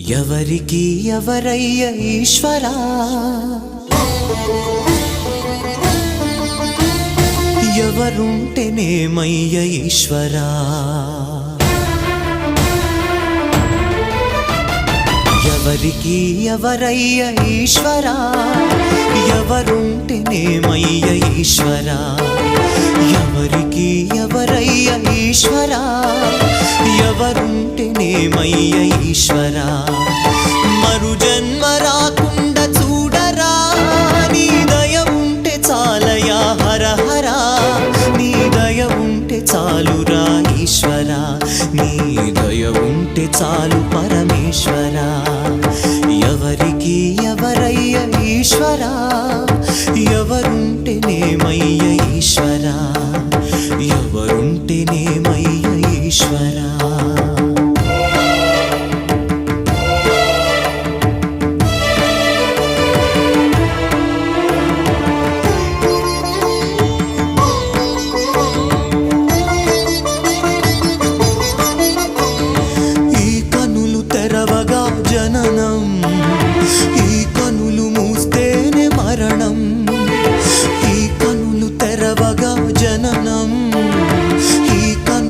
ఎవరికి ఎవరయ్య ఈశ్వరా, ఎవరుంటేనేమయ్య ఈశ్వరా, ఎవరికి ఎవరయ్య ఈశ్వరా, ఎవరుంటేనేమయ్య ఈశ్వరా, ఎవరికి ఎవరయ్య ఈశ్వరా, ఎవరుంటేనేమయ్య ఈశ్వరా. మరు జన్మ రాకుండా చూడరా, నీ దయ ఉంటే చాలయా హర హరా, నీ దయ ఉంటే చాలురా ఈశ్వరా, నీ దయ ఉంటే చాలు పరమేశ్వరా. ఎవరికి ఎవరయ్య ఈశ్వరా, ఎవరుంటేనేమయ్య ఈశ్వరా, ఎవరుంటేనేమయ్య ఈశ్వరా. తెరవగా జననం, ఈ కనులు మూస్తేనే మరణం.